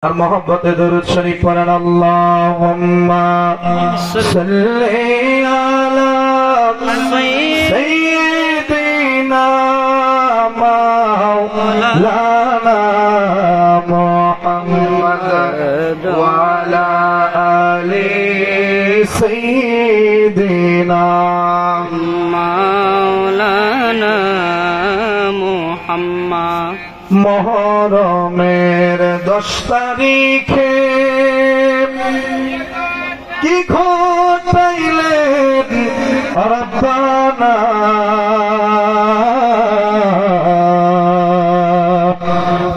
আর মহব্বতে দরুদ শরীফ পড়েন আল্লাহুম্মা সাল্লি আলা সাইয়্যিদিনা মাওলানা মুহাম্মদ ওয়া আলা আলি সাইয়্যিদিনা মাওলানা মুহাম্মদ। মুহররমের 10 তারিখে কি ঘটাইলেন রব্বানা,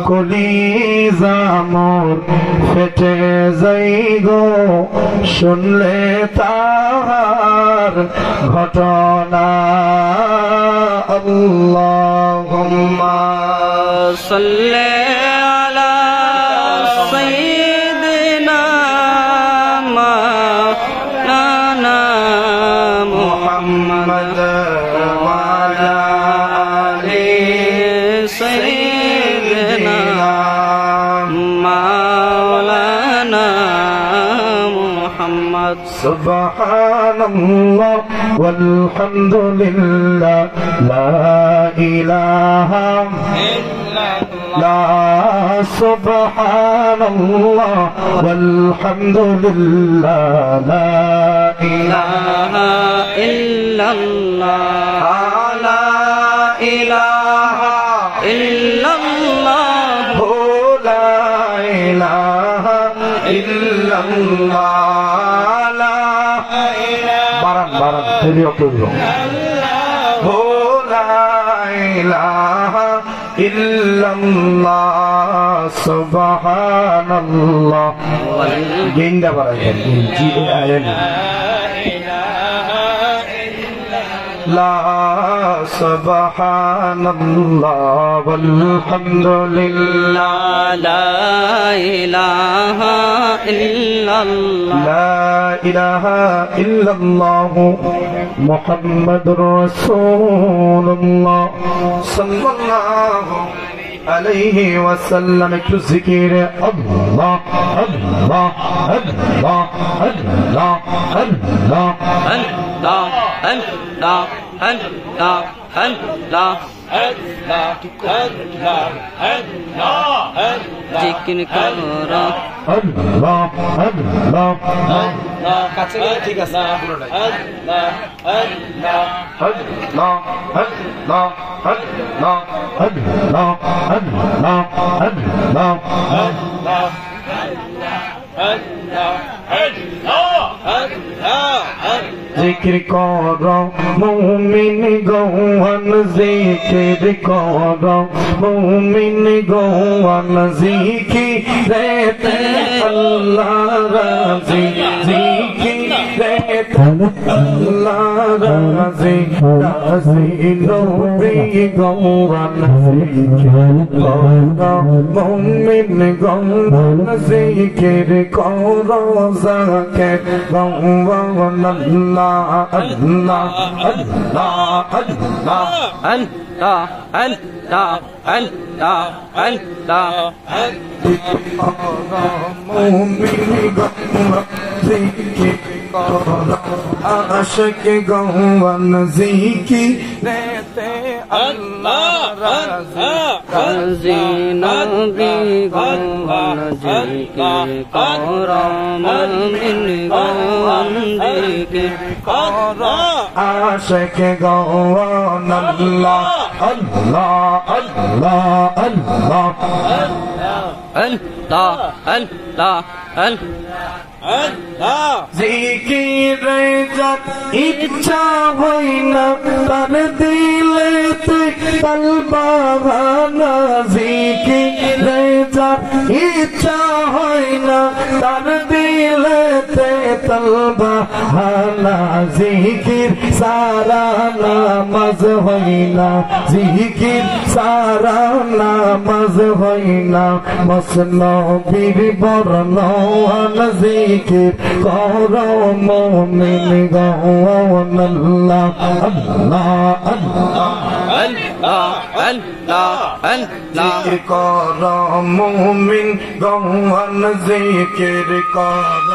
কলিজা মোর ফেটে যাই গো শুনলে তাহার ঘটনা। আল্লাহুম্মা সাল্লি আলা সাইয়্যিদিনা মাওলানা মুহাম্মদ ওয়া আলা আলি সাইয়্যিদিনা মাওলানা মুহাম্মদ। সুবহানাল্লাহ ওয়ালহামদুলিল্লাহ লা ইলাহা ইল্লাল্লাহ। সুবহানাল্লাহ ওয়ালহামদুলিল্লাহ লা ইলাহা ইল্লাল্লাহ লা ইলাহা ইল্লাল্লাহ লা ইলাহা ইল্লাল্লাহ লা বারান বারান তেরিও তেরিও লা ইলাহা ইল্লাল্লাহ। সুবহানাল্লাহ গেন্দা বারান জি আয়েন লা সুবহানাল্লাহ ওয়ালহামদুলিল্লাহ লা ইলাহা ইল্লাল্লাহ লা ইলাহা ইল্লাল্লাহ মুহাম্মাদুর রাসূলুল্লাহ সাল্লাল্লাহু আলাইহি ওয়াসাল্লাম। একটু জিকির আল্লাহ আল্লাহ আল্লাহ আল্লাহ আল্লাহ আল্লাহ আল্লাহ আল্লাহ আল্লাহ জিকির করো আল্লাহ আল্লাহ কাছে ঠিক আছে আল্লাহ আল্লাহ আল্লাহ আল্লাহ আল্লাহ আল্লাহ আল্লাহ আল্লাহ আল্লাহ জিকির করো মুমিন গৌহান জিকির করো মুমিন গৌহান জিকিরেতে আল্লাহ রাজি জিকিরেতে আল্লাহ রাজি রাজি নবী গৌহান জিকির করো মুমিন গৌহান জিকির করো যাকে গৌহান আল্লাহ আল্লাহ আল্লাহ আল্লাহ আল্লাহ আল্লাহ আল্লাহ আল্লাহ মুমিন গৌহান জিকির করো আশিক গৌহান জিকিরেতে আল্লাহ রাজি নবী গৌহান জিকির করো মুমিন গৌহান জিকির করো আশিক গৌহান আল্লাহ আল্লাহ আল্লাহ আল্লাহ আল্লাহ আল্লাহ আল্লাহ জিকিরে যার ইচ্ছা হয় না তার দিলেতে তালবাহানা, জিকিরে যার ইচ্ছা হয় না তার দিলেতে তালবাহানা, জিকির সারা নামাজ হয় না জিকির সারা নামাজ হয় না মসনবীর বর্ণনা জিকির করো মুমিন গৌহান আল্লাহ আল্লাহ আল্লাহ আল্লাহ জিকির কর মুমিন গৌহান জিকির কর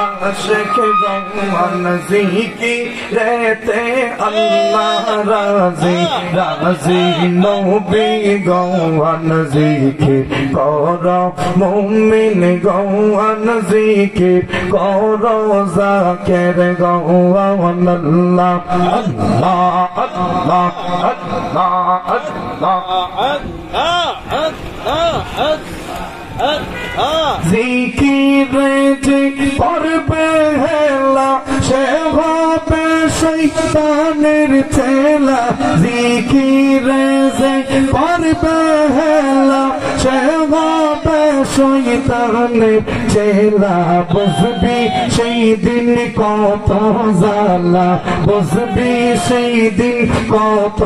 আশিক গৌহান জিকিরেতে আল্লাহ রাজি রাজি নবী গৌহান জিকির কর মুমিন গৌহান জিকির কর যাকের গৌহান আল্লাহ আল্লাহ আল্লাহ আল্লাহ আল্লাহ জিকিরে যে পড়বে হেলা সে হবে শয়তানের ছেলা জিকিরে যে পড়বে হেলা সে হবে শয়তানের ছেলা বুঝবি সেই দিন কত জ্বালা বুঝবি সেই দিন কত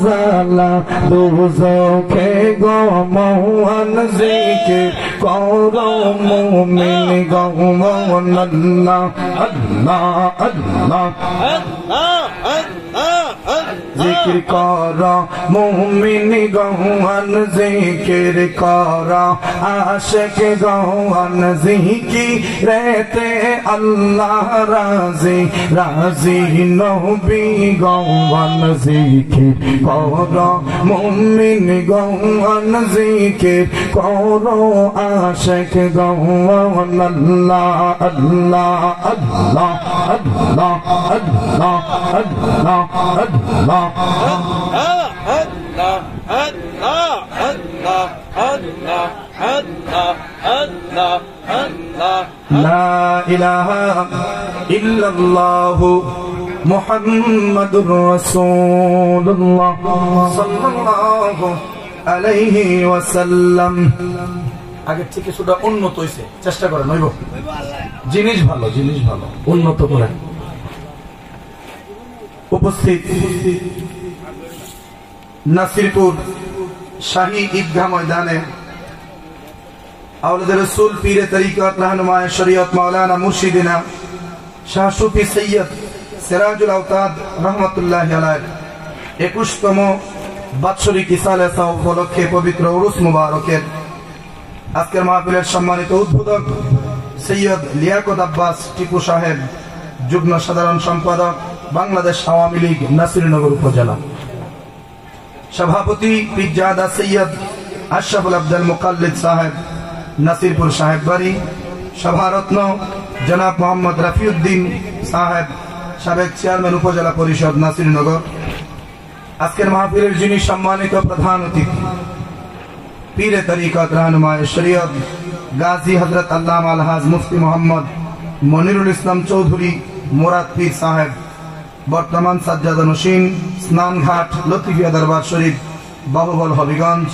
জ্বালা দুজখে গো মৌহান জিকির কর মুমিন গৌহান আল্লাহ আল্লাহ আল্লাহ জিকির কর মুমিন গৌহান জিকির কর আশিক গৌহান জিকিরেতে আল্লাহ রাজি রাজি নবী গৌহান জিকির কর মুমিন গৌহান জিকির কর আশিক গৌহান আল্লাহ আল্লাহ আল্লাহ আল্লাহ আল্লাহ আল্লাহ আল্লাহ লা ইলাহা ইল্লাল্লাহু মুহাম্মাদুর রাসূলুল্লাহ সাল্লাল্লাহু আলাইহি ওয়াসাল্লাম। আগের থেকে সেটা উন্নত হয়েছে, চেষ্টা করেন হইব জিনিস ভালো উন্নত করেন। উপস্থিত নাসিরপুর শাহী ঈদগাহ ময়দানে আওলাদ রাসূল পীরে তরিকত রাহনুমায়ে শরীয়ত মাওলানা মুর্শিদিনা শাহ সুফি সৈয়দ সিরাজুল আওতাদ রহমাতুল্লাহি আলাইহি 21তম বাৎসরিক ইসালে সাওয়াব উপলক্ষে পবিত্র উরুস মুবারকের আজকের মাহফিলের সম্মানিত উদ্বোধক সৈয়দ লিয়াকত আব্বাস টিপু সাহেব, যুগ্ম সাধারণ সম্পাদক বাংলাদেশ আওয়ামী লীগ নাসিরনগর উপজেলা, সভাপতি পিরজাদা সৈয়দ আশরাফুল আব্দুল মুকাল্লিদ সাহেব নাসিরপুর সাহেব বাড়ি, সভারত্ন জনাব মোহাম্মদ রফিউদ্দিন সাহেব সাবেক চেয়ারম্যান উপজেলা পরিষদ নাসিরনগর। আজকের মাহফিলের যিনি সম্মানিত প্রধান অতিথি পীরে তরিকত রাহনুমায়ে শরীয়ত গাজী হযরত আল্লামা আলহাজ মুফতি মোহাম্মদ মনিরুল ইসলাম চৌধুরী মুরাদ পীর সাহেব, বর্তমান সাজ্জাদা নশীন, স্নানঘাট, লতিফিয়া দরবার শরীফ, বাহুবল হবিগঞ্জ।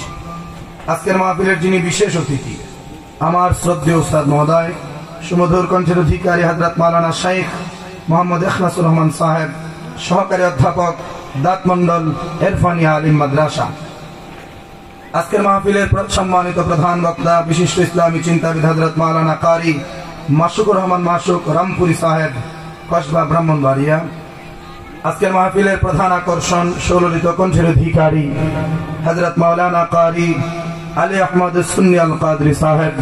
আজকের মাহফিলের যিনি বিশেষ অতিথি আমার শ্রদ্ধেয় উস্তাদ মহোদয়, সুমধুর কণ্ঠের অধিকারী হযরত মাওলানা শেখ মোহাম্মদ ইখলাসুর রহমান সাহেব, সহকারী অধ্যাপক দাঁতমন্ডল ইরফানিয়া আলিম মাদ্রাসা। আজকের মাহফিলের সম্মানিত প্রধান বক্তা বিশিষ্ট ইসলামী চিন্তাবিদ হযরত মাওলানা কারি মাসুকুর রহমান মাসুক রামপুরি সাহেব, কসবা ব্রাহ্মণবাড়িয়া। আজকের মাহফিলের প্রধান আকর্ষণ সুললিত কণ্ঠের অধিকারী হযরত মাওলানা কারি আলী আহমদ সুন্নি আল কাদরি সাহেব,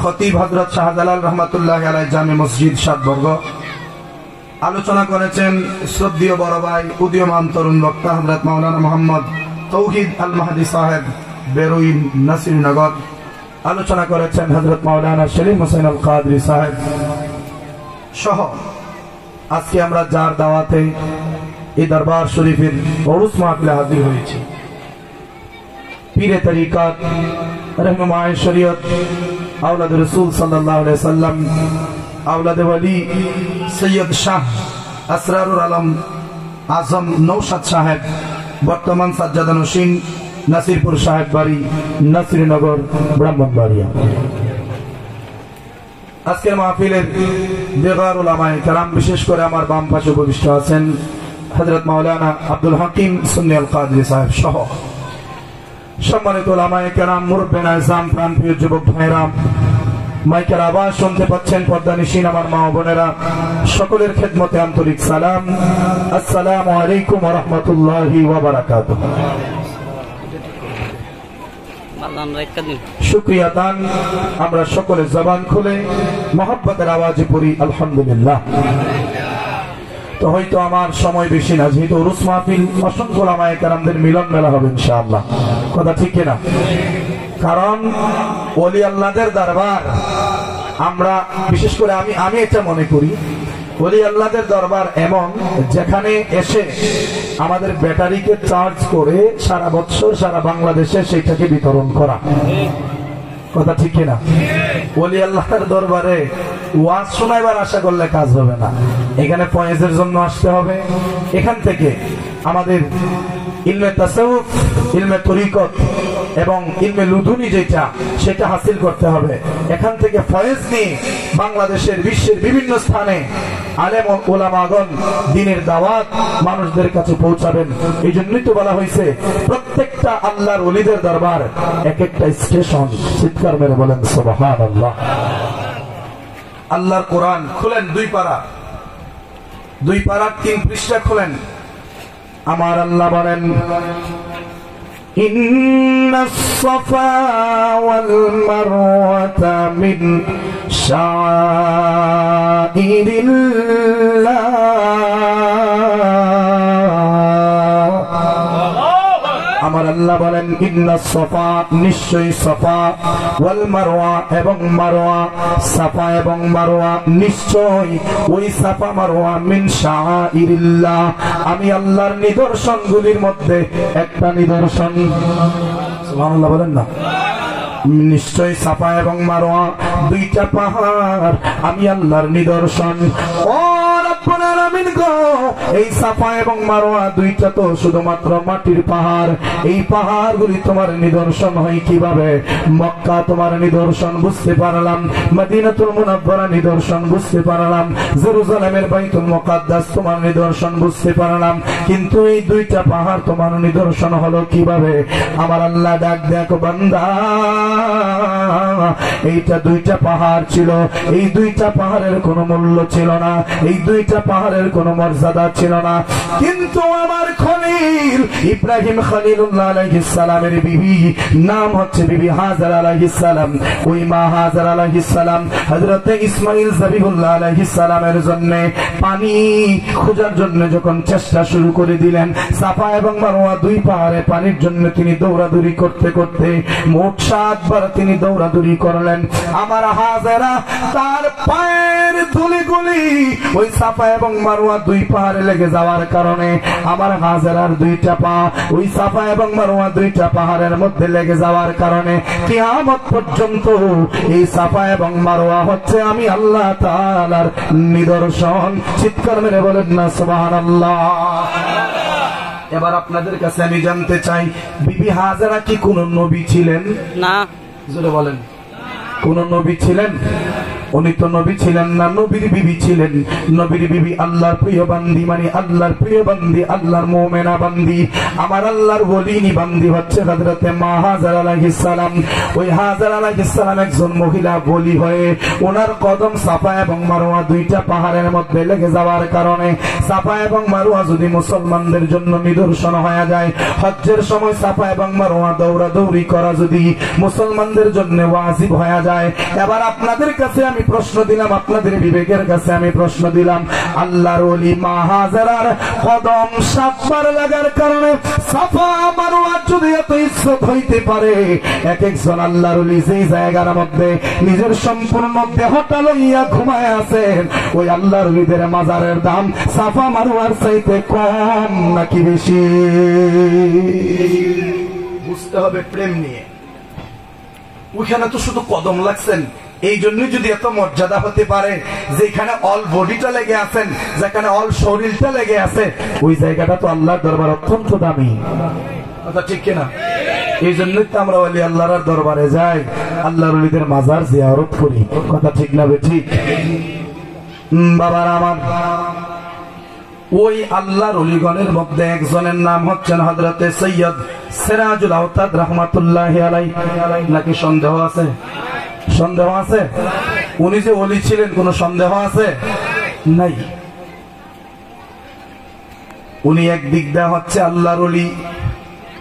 খতিব হযরত শাহজালাল রহমাতুল্লাহি আলাইহি জামে মসজিদ সাতবর্গ। আলোচনা করেছেন শ্রদ্ধেয় বড় ভাই উদীয়মান তরুণ বক্তা হযরত মাওলানা মোহাম্মদ তৌহিদ আল মাহদি সাহেব, বেরুইন নাসিরনগর। আলোচনা করেছেন হযরত মাওলানা সেলিম হোসেন আল কাদরি সাহেব সহ আজকে আমরা যার দাওয়াতে এই দরবার শরীফের উরুস মাহফিলে হাজির হয়েছি, পীরে তরিকত রাহনুমায়ে শরীয়ত আওলাদ রাসূল সাল্লাল্লাহু আলাইহি সাল্লাম আওলাদ ওয়ালি সৈয়দ শাহ আসরারুল আলম আজম নৌশাদ সাহেব, বর্তমান সাজ্জাদা নশীন, নাসিরপুর সাহেব বাড়ি, নাসিরনগর, ব্রাহ্মণবাড়িয়া। আজকের মাহফিলের বেগার উলামায়ে কেরাম, বিশেষ করে আমার বাম পাশে উপবিষ্ট আছেন হযরত মাওলানা আব্দুল হাকিম সুন্নি আল কাদরি সাহেব সহ সম্মানিত উলামায়ে কেরাম, মুরব্বিয়ান ইসলাম, প্রাণপ্রিয় যুবক ভাইরা, মাইকের আওয়াজ শুনতে পাচ্ছেন পর্দানিশীন আমার মা বোনেরা, সকলের খেদমতে আন্তরিক সালাম। আসসালামু আলাইকুম ওয়া রাহমাতুল্লাহি ওয়া বারাকাতুহু। শুকরিয়া দান। আমরা সকলে জবান খুলে মহব্বতের আওয়াজে পড়ি আলহামদুলিল্লাহ। তো হয়তো আমার সময় বেশি না, যেহেতু উরুস মাহফিল, অসংখ্য ওলামায়ে কেরামদের মিলন মেলা হবে ইনশাআল্লাহ, কথা ঠিক কিনা? কারণ ওলি আল্লাহদের দরবার, আমরা বিশেষ করে আমি এটা মনে করি, ওলি আল্লাহদের দরবার এমন যেখানে এসে আমাদের ব্যাটারিকে চার্জ করে সারা বছর সারা বাংলাদেশে সেইটাকে বিতরণ করা, কথা ঠিক কিনা? ওলি আল্লাহর দরবারে ওয়াজ শোনাইবার আশা করলে কাজ হবে না, এখানে ফয়েজের জন্য আসতে হবে। এখান থেকে আমাদের ইলমে তাসাউফ, ইলমে তরিকত এবং ইলমে লুদুনি যেটা, সেটা হাসিল করতে হবে। এখান থেকে ফয়েজ নিয়ে বাংলাদেশের, বিশ্বের বিভিন্ন স্থানে আলেম ও উলামাগণ দ্বীনের দাওয়াত মানুষদের কাছে পৌঁছাবেন। এই জন্যই তো বলা হয়েছে প্রত্যেকটা আল্লাহর ওলিদের দরবার এক একটা স্টেশন। চিৎকার মেরে বলেন সুবহানাল্লাহ। আল্লাহর কোরআন খুলেন, 2 পারা 3 পৃষ্ঠা খুলেন। আমার আল্লাহ বলেন, ইন্নাস সাফা ওয়াল মারওয়াতা মিন শাআইরিল্লাহ। আমার আল্লাহ বলেন, ইন্নাস সাফা, নিশ্চয়ই সাফা, ওয়াল মারওয়া এবং মারওয়া, সাফা এবং মারওয়া নিশ্চয় ওই সাফা মারওয়া মিন শাআইরিল্লাহ, আমি আল্লাহর নিদর্শনগুলির মধ্যে একটা নিদর্শন। সুবহানাল্লাহ বলেন না? নিশ্চয় সাফা এবং মারওয়া 2টা পাহাড় আমি আল্লাহর নিদর্শন। ও রব্বুল আলামিন গো, এই সাফা এবং মারওয়া 2টা তো শুধুমাত্র মাটির পাহাড়। এই পাহাড়গুলি তোমার নিদর্শন হয় কিভাবে? মক্কা তোমার নিদর্শন বুঝতে পারলাম, মদিনাতুল মুনাওয়ারা নিদর্শন বুঝতে পারলাম, জেরুজালেমের বাইতুল মুকাদ্দাস তোমার নিদর্শন বুঝতে পারলাম, কিন্তু এই 2টা পাহাড় তোমার নিদর্শন হলো কিভাবে? আমার আল্লাহ ডাক দেখো, বান্দা এইটা 2টা পাহাড় ছিল, এই 2টা পাহাড়ের কোনো মূল্য ছিল না, এই 2টা পাহাড়ের কোনো মর্যাদা ছিল না, কিন্তু আমার খলিল ইব্রাহিম খলিলুল্লাহ আলাইহিস সালামের বিবি, নাম হচ্ছে বিবি হাজারা আলাইহিস সালাম, ওই মা হাজারা আলাইহিস সালাম হযরত ইসমাঈল যাবিহুল্লাহ আলাইহিস সালামের জন্য পানি খোঁজার জন্য যখন চেষ্টা শুরু করে দিলেন, সাফা এবং মারওয়া 2 পাহাড়ে পানির জন্য তিনি দৌড়াদৌড়ি করতে করতে মোট 7 বার তিনি দৌড়াদৌড়ি করলেন। আমার হাজারা তার পায়ের ধুলিগুলি ওই সাফা এবং মারওয়া 2 পাহাড়ে লেগে যাওয়ার কারণে আমার হাজারার 2টা পা ওই সাফা এবং মারওয়া 2টা পাহাড়ের মধ্যে লেগে যাওয়ার কারণে কিয়ামত পর্যন্ত এই সাফা এবং মারওয়া হচ্ছে আমি আল্লাহ তাআলার নিদর্শন। চিৎকার মেরে বলেন না সুবহানাল্লাহ। এবার আপনাদের কাছে আমি জানতে চাই, বিবি হাজারা কি কোন নবী ছিলেন? না। জোরে বলেন, কোন নবী ছিলেন? উনি তো নবী ছিলেন না, নবীর বিবি ছিলেন। নবীর বিবি আল্লাহর প্রিয় বান্দি, মানে আল্লাহর প্রিয় বান্দি, আল্লাহর মুমিনা বান্দি, আমার আল্লাহর ওলিনি বান্দি হচ্ছে হযরতে মা হাজারা আলাইহিস সালাম। ওই হাজারা আলাইহিস সালাম একজন মহিলা বলি হয়ে ওনার কদম সাফা এবং মারওয়া 2টা পাহাড়ের মধ্যে লেগে যাওয়ার কারণে, সাফা এবং মারওয়া যদি মুসলমানদের জন্য নিদর্শন হয়ে যায়, হজ্জের সময় সাফা এবং মারওয়া দৌড়াদৌড়ি করা যদি মুসলমানদের জন্য ওয়াজিব হয়ে যায়, এবার আপনাদের কাছে আমি প্রশ্ন দিলাম, আপনাদের বিবেকের কাছে আমি প্রশ্ন দিলাম, আল্লাহর ওলি মা হাজারার কদম 7 বার লাগার কারণে সাফা মারওয়া যদি এত ইজ্জত হইতে পারে, এক একজন আল্লাহর ওলি যেই জায়গার মধ্যে নিজের সম্পূর্ণ দেহটা লইয়া ঘুমায় আছেন, ওই আল্লাহর ওলিদের মাজারের দাম সাফা মারওয়ার চাইতে কম নাকি বেশি? বুঝতে হবে প্রেম নিয়ে। ওইখানে তো শুধু কদম লাগছেন, এই জন্য যদি এত মর্যাদা হতে পারে, যেখানে অল বডিটা লেগে আছেন, যেখানে অল শরীরটা লেগে আছে, ওই জায়গাটা তো আল্লাহর দরবার অত্যন্ত দামি, কথা ঠিক কিনা? এই জন্যই তো আমরা ওলি আল্লাহর দরবারে যাই, আল্লাহর ওলিদের মাজার জিয়ারত করি, কথা ঠিক না ঠিক? বাবার আমার, ওই আল্লাহর ওলিগণের মধ্যে একজনের নাম হচ্ছেন হযরতে সৈয়দ সিরাজুল আওতাদ রাহমাতুল্লাহি আলাইহি। নাকি সন্দেহ আছে? সন্দেহ আছে? উনি যে ওলি ছিলেন কোন সন্দেহ আছে? নাই। উনি একদিক দিয়ে হচ্ছে আল্লাহর ওলি,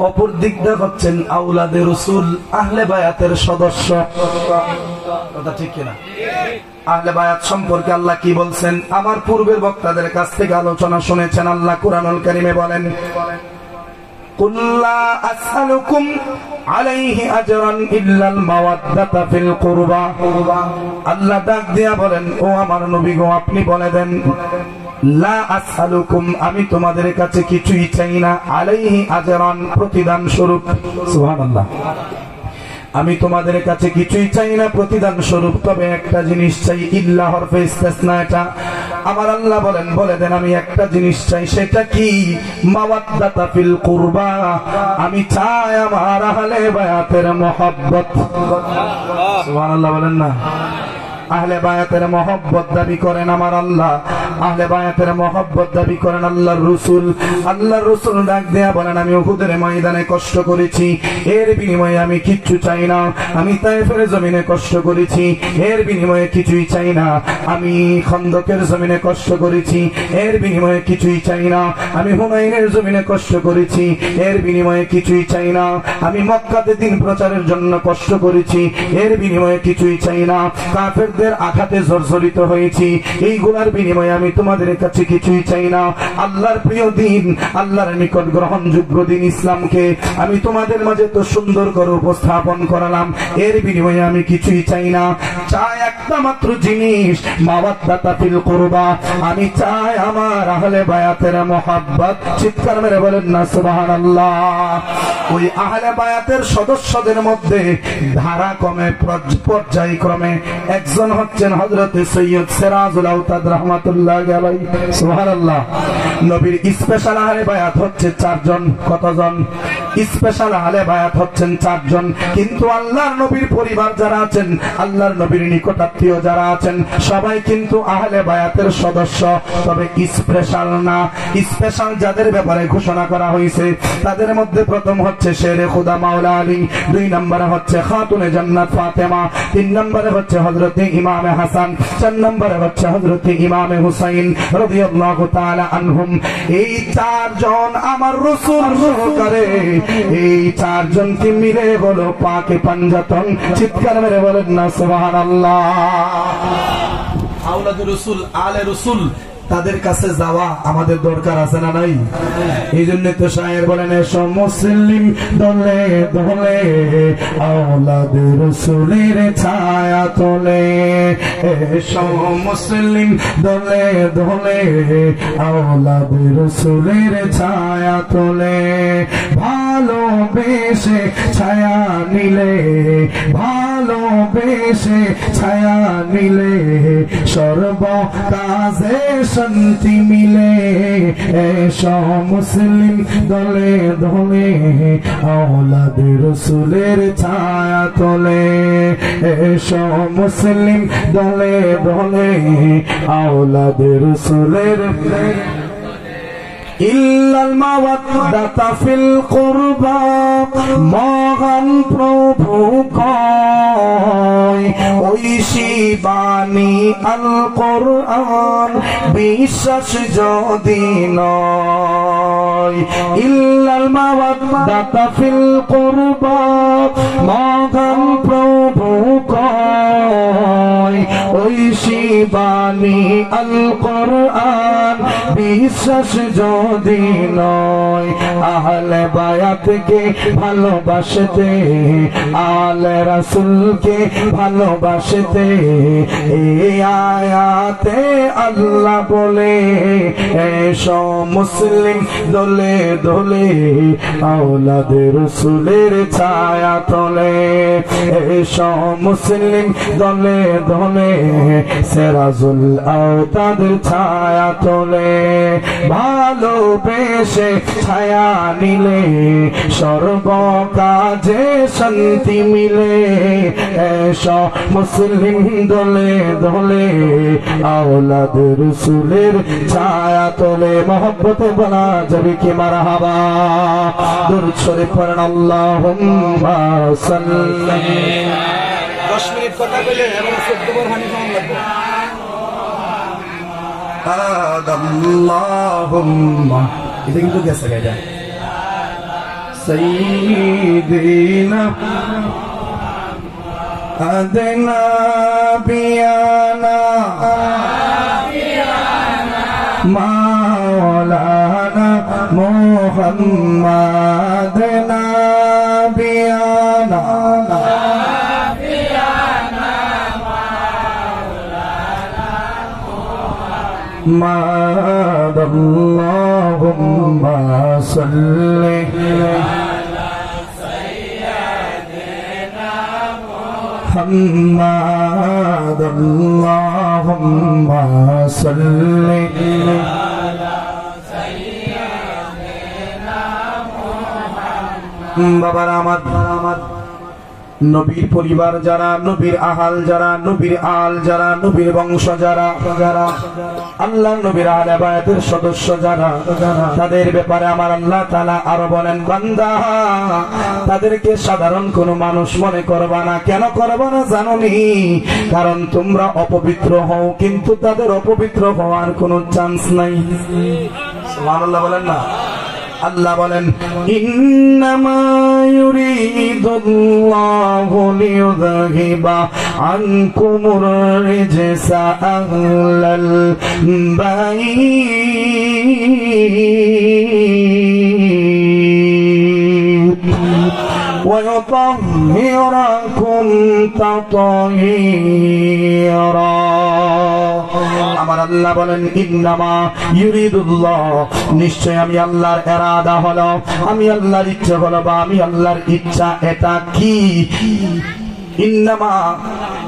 অপর দিক দিয়ে হচ্ছেন আওলাদে রসুল, আহলে বায়াতের সদস্য। কথা ঠিক কিনা? আহলে বায়াত সম্পর্কে আল্লাহ কি বলছেন? আমার পূর্বের বক্তাদের কাছ থেকে আলোচনা শুনেছেন। আল্লাহ কুরআনুল কারীমে বলেন, কুল লা আসআলুকুম আলাইহি আজরান ইল্লাল মাওয়াদ্দাতা ফিল কুরবা। আল্লাহ ডাক দিয়া বলেন, ও আমার নবী গো, আপনি বলে দেন, লা আসআলুকুম, আমি তোমাদের কাছে কিছুই চাই না, আলাইহি আজরান, প্রতিদান স্বরূপ। সুবহানাল্লাহ। আমি তোমাদের কাছে কিছুই চাই না প্রতিদান স্বরূপ, তবে একটা জিনিস চাই। ইল্লা হরফে ইস্তিসনা, এটা আমার আল্লাহ বলেন, বলে দেন আমি একটা জিনিস চাই। সেটা কি? মাওয়াদ্দাতা ফিল কুরবা, আমি চাই আমার আহলে বায়াতের মহব্বত। সুবহানাল্লাহ বলেন না? আহলে বায়াতের মহব্বত দাবি করেন আমার আল্লাহ, আহলে বায়াতের মহব্বত দাবি করেন আল্লাহর রাসূল। আল্লাহর রাসূল ডাক দেয়া বলেন, আমি উহুদের ময়দানে কষ্ট করেছি, এর বিনিময়ে আমি কিচ্ছু চাই না। আমি তায়েফের জমিনে কষ্ট করেছি, এর বিনিময়ে কিছুই চাই না। আমি খন্দকের জমিনে কষ্ট করেছি, এর বিনিময়ে কিছুই চাই না। আমি হুনাইনের জমিনে কষ্ট করেছি, এর বিনিময়ে কিছুই চাই না। আমি মক্কাতে দ্বীন প্রচারের জন্য কষ্ট করেছি, এর বিনিময়ে কিছুই চাই না। কাফেরদের আঘাতে জর্জরিত হয়েছি, এইগুলার বিনিময়ে আমি তোমাদের কাছে কিছুই চাই না। আল্লাহর প্রিয় দিন, আল্লাহর নিকট গ্রহণযোগ্য দিন ইসলামকে আমি তোমাদের মাঝে তো সুন্দর করে উপস্থাপন করালাম, এর বিনিময়ে আমি কিছুই চাই না। চাই একটা মাত্র জিনিস, মাওয়াদ্দাতা ফিল কুরবা, আমি চাই আমার আহলে বায়াতের মহব্বত। চিৎকার মেরে বলেন না সুবহানাল্লাহ। ওই আহলে বায়াতের সদস্যদের মধ্যে ধারাক্রমে, পর্যায়ক্রমে একজন হচ্ছেন হযরত সৈয়দ সিরাজুল আওতাদ রাহমাতুল্লাহি আলাইহি। সুবহানাল্লাহ। নবীর স্পেশাল আহলে বায়াত হচ্ছে 4 জন। কতজন? স্পেশাল আহলে বায়াত হচ্ছেন 4 জন। কিন্তু আল্লাহর নবীর পরিবার যারা আছেন, আল্লাহর নবীর নিকটাত্মীয় যারা আছেন, সবাই কিন্তু আহলে বায়াতের সদস্য, তবে স্পেশাল না। স্পেশাল যাদের ব্যাপারে ঘোষণা করা হয়েছে তাদের মধ্যে প্রথম হচ্ছে শেরে খুদা মাওলা আলী, 2 নম্বরে হচ্ছে খাতুনে জান্নাত ফাতেমা, 3 নম্বরে হচ্ছে হযরত ইমামে হাসান, 4 নম্বরে হচ্ছে হযরত ইমামে হুসাইন রাদিয়াল্লাহু তাআলা আনহুম। এই 4 জন আমার রাসূল সহকারে, এই 4 জনকে মিলে বলো পাকে পাঞ্জাতন। চিৎকার মেরে বলেন না সুবহানাল্লাহ। আওলাদুর রাসূল, আলে রাসূল, তাদের কাছে যাওয়া আমাদের দরকার আছে না নাই? এই জন্য তো শায়ের বলেন, এসো মুসলিম দলে দলে আওলাদে রাসূলের ছায়া তোলে। এসো মুসলিম দলে দলে আওলাদে রাসূলের ছায়া তোলে। ভালোবেসে ছায়া নিলে, ভালোবেসে ছায়া নিলে, সর্বকাজে শান্তি মিলে। এসো মুসলিম দলে দলে আওলাদে রাসূলের ছায়া তোলে। এসো মুসলিম দলে দলে আওলাদে রাসূলের। ইল্লাল মাওয়াদ্দাতা ফিল কুরবা, মহান প্রভু কয়, ঐশী বাণী আল কোরআন, বিশ্বাস যদি নয়। ইল্লাল মাওয়াদ্দাতা ফিল কুরবা, মহান প্রভু কয়, ঐশী বাণী আল কোরআন, বিশ্বাস যদি নয়। আহলে বায়াতকে ভালোবাসতে, আলে রাসূলকে ভালোবাসতে, এই আয়াতে আল্লাহ বলে, এসো মুসলিম দলে দলে আওলাদে রাসূলের ছায়া তোলে। এসো মুসলিম দলে দলে সিরাজুল আওতাদের ছায়া তোলে। ভালোবেসে ছায়া নিলে, সর্বকাজে শান্তি মিলে। এসো মুসলিম দলে দলে আওলাদে রাসূলের ছায়া তোলে। মহব্বতে বলা যাবে কি মারহাবা? দুরূদ শরীফ পড়েন আল্লাহুম্মা সাল্লি। 10 মিনিট কথা বলে এবং 14 বার হানি সালাম লাগবে। আল্লাহুম্মা, এটা কিন্তু গেছে গাইডা। سيدنا أدنى بيانا مولانا محمد نبينا ماد اللهم صل محمد اللهم صل বাবার আমার নবীর পরিবার যারা, নবীর আহাল যারা, নবীর আল যারা, নবীর বংশ যারা, আল্লাহ নবীর আহলে বায়াতের সদস্য যারা, তাদের ব্যাপারে আমার আল্লাহ তাআলা আরো বলেন, বান্দা তাদেরকে সাধারণ কোন মানুষ মনে করবা না। কেন করবা না জানোনি? কারণ তোমরা অপবিত্র হও, কিন্তু তাদের অপবিত্র হওয়ার কোনো চান্স নাই। সুবহানাল্লাহ বলেন না? আল্লাহ বলেন, ইন্নামা ইউরিদুল্লাহু লিইউযহিবা আনকুমুর রিজসা আহলাল বাইত ويطهركم تطهيرا। আমার আল্লাহ বলেন, ইন্নামা ইউরিদুল্লাহ, নিশ্চয় আমি আল্লাহর ইরাদা হলো, আমি আল্লাহর ইচ্ছা হলো, বা আমি আল্লাহর ইচ্ছা এটা কি? ইন্নামা,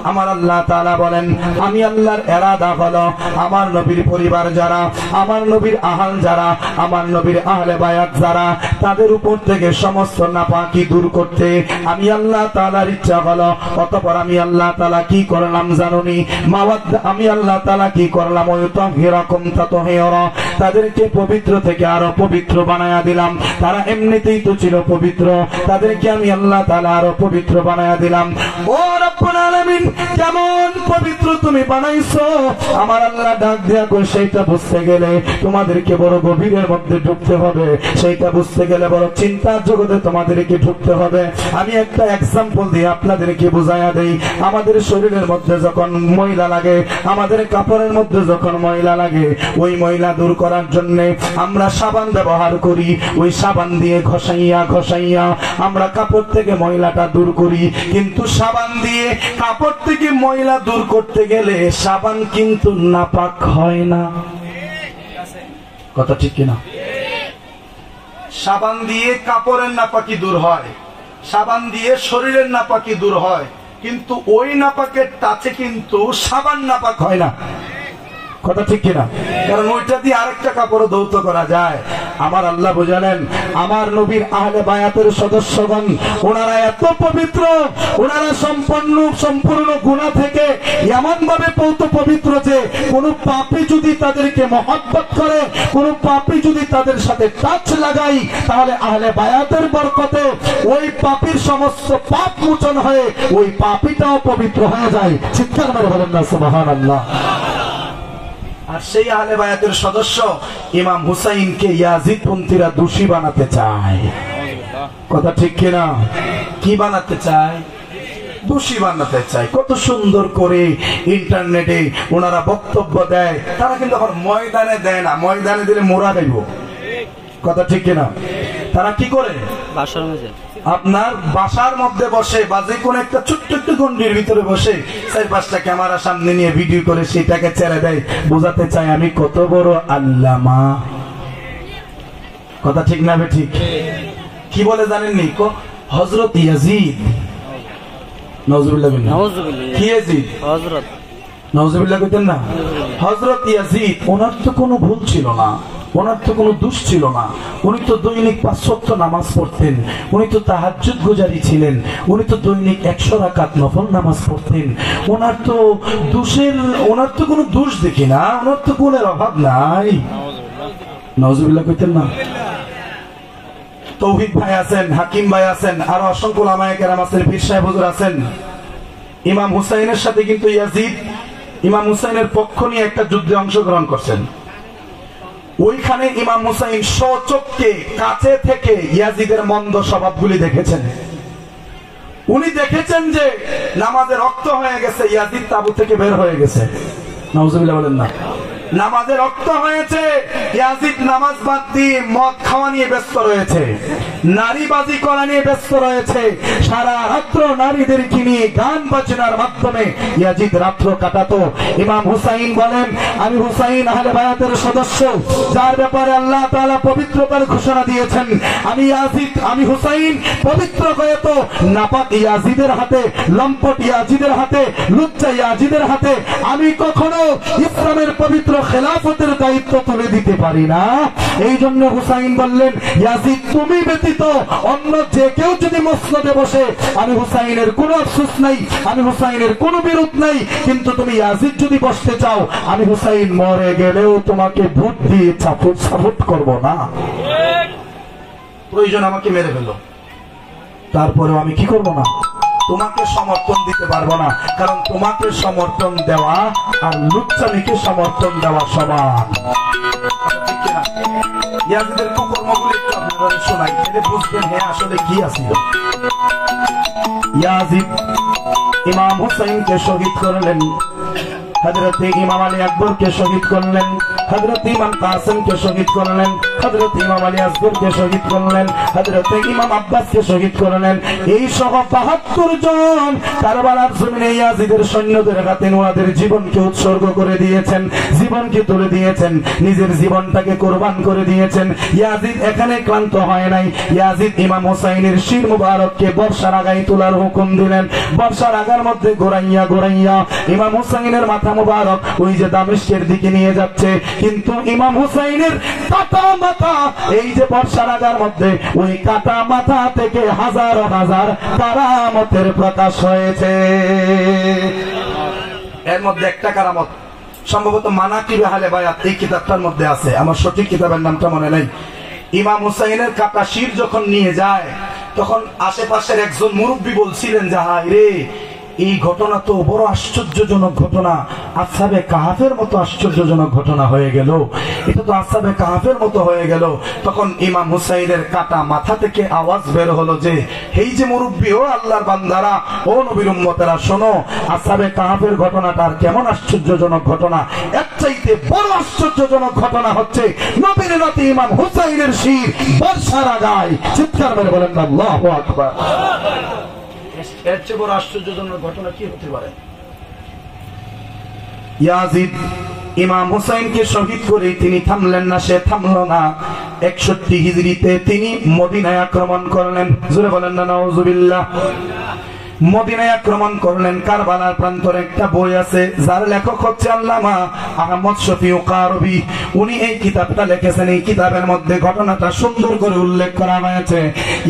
আমার আল্লাহ তাআলা বলেন, আমি আল্লাহর ইরাদা হলো আমার নবীর পরিবার যারা, আমার নবীর আহল যারা, আমার নবীর আহলে বায়াত যারা, তাদের উপর থেকে সমস্ত নাপাকি দূর করতে আমি আল্লাহ তাআলার ইচ্ছা হলো। অতঃপর আমি আল্লাহ তাআলা কি করলাম জানোনি? আমি আল্লাহ তাআলা কি করলাম? ওয়াতাহিরাকুম তাতহিরা, তাদেরকে পবিত্র থেকে আরো পবিত্র বানায়া দিলাম। তারা এমনিতেই তো ছিল পবিত্র, তাদেরকে আমি আল্লাহ তাআলা আরো পবিত্র বানায়া দিলাম। ও রব্বুল আলামিন, কেমন পবিত্র তুমি বানাইছো আমার আল্লাহ ডাক দিয়া কই, সেইটা বুঝতে গেলে তোমাদেরকে বড় গভীরের মধ্যে ঢুকতে হবে, সেইটা বুঝতে গেলে বড় চিন্তার জগতে তোমাদেরকে ঢুকতে হবে। আমি একটা এক্সাম্পল দিয়ে আপনাদেরকে বুঝাইয়া দেই। আমাদের শরীরের মধ্যে যখন ময়লা লাগে, আমাদের কাপড়ের মধ্যে যখন ময়লা লাগে, ওই ময়লা দূর করার জন্য আমরা সাবান ব্যবহার করি। ওই সাবান দিয়ে ঘষাইয়া ঘষাইয়া আমরা কাপড় থেকে ময়লাটা দূর করি। কিন্তু সাবান দিয়ে কাপড় থেকে ময়লা দূর করতে গেলে সাবান কিন্তু নাপাক হয় না। কথা ঠিক কিনা? সাবান দিয়ে কাপড়ের নাপাকি দূর হয়, সাবান দিয়ে শরীরের নাপাকি দূর হয়, কিন্তু ওই নাপাকের টাচে কিন্তু সাবান নাপাক হয় না। কথা ঠিক কিনা? কারণ ওইটা দিয়ে আরেকটা কাপড় ধৌত করা যায়। আমার আল্লাহ বুঝালেন, আমার নবীর আহলে বায়াতের সদস্যগণ ওনারা এত পবিত্র, ওনারা সম্পূর্ণ গুনাহ থেকে এমন ভাবে পবিত্র যে কোন পাপী যদি তাদেরকে মহব্বত করে, কোন পাপী যদি তাদের সাথে টাচ লাগাই, তাহলে আহলে বায়াতের বরকতে ওই পাপীর সমস্ত পাপ মোচন হয়ে ওই পাপীটাও পবিত্র হয়ে যায়। চিৎকার মেরে বলেন না সুবহানাল্লাহ। আর সেই আহলে বায়াতের সদস্য ইমাম হুসাইনকে ইয়াজিদপন্থীরা দোষী বানাতে চায়। কথা ঠিক কিনা? কি বানাতে চায়? দোষী বানাতে চায়। কত সুন্দর করে ইন্টারনেটে ওনারা বক্তব্য দেয়। তারা কিন্তু আবার ময়দানে দেয় না, ময়দানে দিলে মোরা দেব। কথা ঠিক কিনা? তারা কি করে? আপনার বাসার মধ্যে বসে বা যে কোনো একটা ছোট্ট একটু গন্ডির ভিতরে বসে 4-5টা ক্যামেরা সামনে নিয়ে ভিডিও করে সেটাকে ছেড়ে দেয়, বোঝাতে চায় আমি কত বড় আল্লামা। কথা ঠিক না? ঠিক। কি বলে জানেননি? হযরত ইয়াজিদ, নাউজুবিল্লাহ, কি ইয়াজিদ? হযরত, নাউজুবিল্লাহ কইতেন না? হযরত ইয়াজিদ, ওনার তো কোনো ভুল ছিল না, ওনার তো কোনো দোষ ছিল না। উনি তো দৈনিক 5 ওয়াক্ত নামাজ পড়তেন, উনি তো তাহাজ্জুদ গুজারি ছিলেন, উনি তো দৈনিক 100 রাকাত নফল নামাজ পড়তেন। ওনার তো কোনো দোষ দেখি না, ওনার তো গুণের অভাব নাই। নাউজুবিল্লাহ কইতেন না? তৌহিদ ভাই আছেন, হাকিম ভাই আছেন, আর অসংখ্য উলামায়ে কেরাম আছেন, পীর সাহেব হুজুর আছেন। ইমাম হুসাইনের সাথে কিন্তু ইয়াজিদ ইমাম হুসাইনের পক্ষ নিয়ে একটা যুদ্ধে অংশগ্রহণ করছেন। ওইখানে ইমাম হুসাইন স্বচক্ষে কাছে থেকে ইয়াজিদের মন্দ স্বভাবগুলি দেখেছেন। উনি দেখেছেন যে নামাজে রক্ত হয়ে গেছে, ইয়াজিদ তাবু থেকে বের হয়ে গেছে। নাউজুবিল্লাহ বলেন না। নামাজে রক্ত হয়েছে, ইয়াজিদ নামাজ বাদ দিয়ে মদ খাওয়া নিয়ে ব্যস্ত রয়েছে, নারীবাজি করা নিয়ে ব্যস্ত রয়েছে, সারা রাত্র নারীদেরকে নিয়ে গান বাজনার মাধ্যমে ইয়াজিদ রাত্র কাটাতো। ইমাম হুসাইন বলেন, আমি হুসাইন আহলে বায়াতের সদস্য, যার ব্যাপারে আল্লাহ তাআলা পবিত্রতার ঘোষণা দিয়েছেন। আমি হুসাইন পবিত্র হয়ে তো নাপাক ইয়াজিদের হাতে, লম্পট ইয়াজিদের হাতে, লুচ্চা ইয়াজিদের হাতে আমি কখনো ইসলামের পবিত্র খেলাফতের দায়িত্ব তুলে দিতে পারি না। এই জন্য হুসাইন বললেন, ইয়াজিদ তুমি ব্যতীত অন্য যে কেউ যদি মসনদে বসে আমি হুসাইনের কোনো আফসোস নাই, আমি হুসাইনের কোনো বিরোধ নাই, কিন্তু তুমি ইয়াজিদ যদি বসতে চাও আমি হুসাইন মরে গেলেও তোমাকে ভোট দিয়ে সাপোর্ট করব না। প্রয়োজন আমাকে মেরে ফেলো, তারপরেও আমি কি করব না, তোমাকে সমর্থন দিতে পারবো না, কারণ তোমাকে সমর্থন দেওয়া আর লুচ্চামিকে সমর্থন দেওয়া সমান। ইয়াজিদের কুকর্মগুলি একটু আপনাদের শোনাই, এতে বুঝবেন হ্যাঁ আসলে কি আছিল। ইয়াজিদ ইমাম হুসাইনকে শহীদ করলেন, হযরত ইমাম আলী আকবরকে শহীদ করলেন, হযরত ইমাম কাসিমকে শহীদ করলেন, হযরত ইমাম আলী আসগরকে শহীদ করলেন, হযরত ইমাম আব্বাসকে শহীদ করলেন। এই সহ ৭২ জন কারবালার জমিনে ইয়াজিদের সৈন্যদের হাতে ওনাদের জীবনকে উৎসর্গ করে দিয়েছেন, জীবনকে তুলে দিয়েছেন, নিজের জীবনটাকে কোরবান করে দিয়েছেন। ইয়াজিদ এখানে ক্লান্ত হয় নাই। ইয়াজিদ ইমাম হুসাইনের শির মুবারককে বর্ষার আগায় তোলার হুকুম দিলেন। বর্ষার আগার মধ্যে গোড়াইয়া ইমাম হুসাইনের মাথা মুবারক ওই যে দামেস্কের দিকে নিয়ে যাচ্ছে, কিন্তু ইমাম হুসাইনের কাটা মাথা এই যে বর্ষার আগার মধ্যে ওই কাটা মাথা থেকে হাজার হাজার কারামতের প্রকাশ হয়েছে। এর মধ্যে একটা কারামত সম্ভবত মানাকিবে আহলে বায়াত এই কিতাবটার মধ্যে আছে, আমার সঠিক কিতাবের নামটা মনে নেই। ইমাম হুসাইনের কাটা শির যখন নিয়ে যায় তখন আশেপাশের একজন মুরব্বী বলছিলেন যে হায় রে, এই ঘটনা তো বড় আশ্চর্যজনক ঘটনা, আসহাবে কাহাফের মতো আশ্চর্যজনক ঘটনা হয়ে গেল, এটা তো আসহাবে কাহাফের মতো হয়ে গেল। তখন ইমাম হুসাইনের কাটা মাথা থেকে আওয়াজ বের হলো যে এই যে মুরব্বী, ও আল্লাহর বান্দারা, ও নবীর উম্মতেরা, শোনো, আসহাবে কাহাফের ঘটনাটার কেমন আশ্চর্যজনক ঘটনা, এর চাইতে বড় আশ্চর্যজনক ঘটনা হচ্ছে নবীর নাতি ইমাম হুসাইনের শির বর্ষার আগায়। চিৎকার মেরে বলেন আল্লাহু আকবার। এর চেয়ে বড় আশ্চর্যজনক ঘটনা কি হতে পারে? ইয়াজিদ ইমাম হুসাইনকে শহীদ করে তিনি থামলেন না, সে থামলো না। ৬১ হিজরিতে তিনি মদিনায় আক্রমণ করলেন। জোরে বলেন না নাউজুবিল্লাহ। মদিনায় আক্রমণ করলেন। কারবালার প্রান্তরে একটা বই আছে যার লেখক হচ্ছে আল্লামা আহমদ শফিউ কারবি। উনি এই কিতাবটা লিখেছেন। এই কিতাবের মধ্যে ঘটনাটা সুন্দর করে উল্লেখ করা হয়েছে।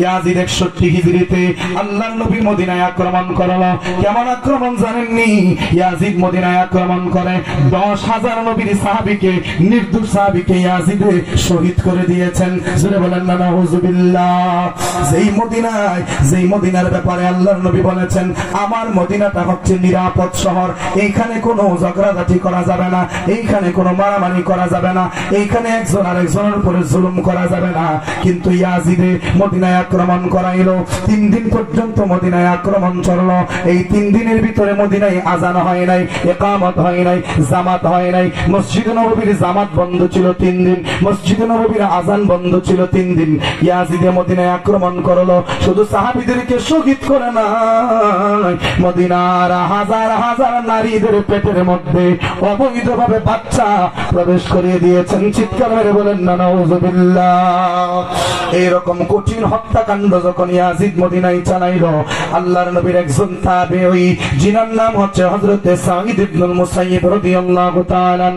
ইয়াজিদ ৬১ হিজরিতে আল্লাহর নবী মদিনায় আক্রমণ করলো। কেমন আক্রমণ জানেননি? ইয়াজিদ মদিনায় আক্রমণ করে ১০,০০০ নবীর সাহাবীকে, নির্দোষ সাহাবীকে ইয়াজিদে শহীদ করে দিয়েছেন। জোরে বলেন না নাউজুবিল্লাহ। যেই মদিনার ব্যাপারে আল্লাহর নবী বলেছেন আমার মদিনাটা হচ্ছে নিরাপদ শহর, এইখানে কোনো ঝগড়াঝাটি করা যাবে না, এইখানে কোনো মারামারি করা যাবে না, এইখানে একজন আরেকজনের উপরে জুলুম করা যাবে না। কিন্তু ইয়াজিদে মদিনায় আক্রমণ করাইলো। ৩ দিন পর্যন্ত মদিনায় আক্রমণ চললো। এই ৩ দিনের ভিতরে মদিনায় আজান হয় নাই, ইকামত হয় নাই, জামাত হয় নাই। মসজিদে নববীর জামাত বন্ধ ছিল ৩ দিন, মসজিদে নববীর আজান বন্ধ ছিল ৩ দিন। ইয়াজিদে মদিনায় আক্রমণ করলো, শুধু সাহাবীদেরকে শহীদ করে না, মদিনার হাজার হাজার নারীদের পেটের মধ্যে অবৈধভাবে বাচ্চা প্রবেশ করিয়ে দিয়েছেন। চিৎকার মেরে বলেন না নাউজুবিল্লাহ। এইরকম কঠিন হত্যাকাণ্ড যখন ইয়াজিদ মদিনায় চালাইলো, আল্লাহর নবীর একজন তাবেঈ যিনার নাম হচ্ছে হযরতে সাঈদ ইবনুল মুসাইয়্যিব রাদিয়াল্লাহু তাআলা,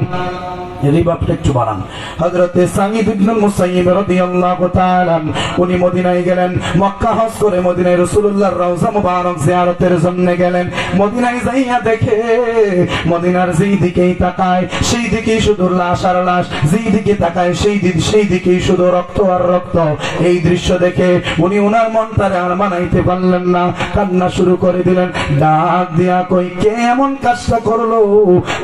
হযরতে সাঈদ ইবনুল মুসাইয়্যিব রাদিয়াল্লাহু তাআলা উনি মদিনায় গেলেন। মক্কা হজ করে মদিনায় রাসূলুল্লাহর রওজা মুবারক জিয়ারতের জন্য গেলেন। মদিনায় যাইয়া দেখে মদিনার যেই দিকেই তাকায় সেই দিকেই শুধু লাশ আর লাশ, যেই দিকে তাকায় সেই দিকেই শুধু রক্ত আর রক্ত। এই দৃশ্য দেখে উনি ওনার মনটারে আর মানাইতে পারলেন না, কান্না শুরু করে দিলেন। ডাক দিয়া কই কে এমন কাজটা করলো?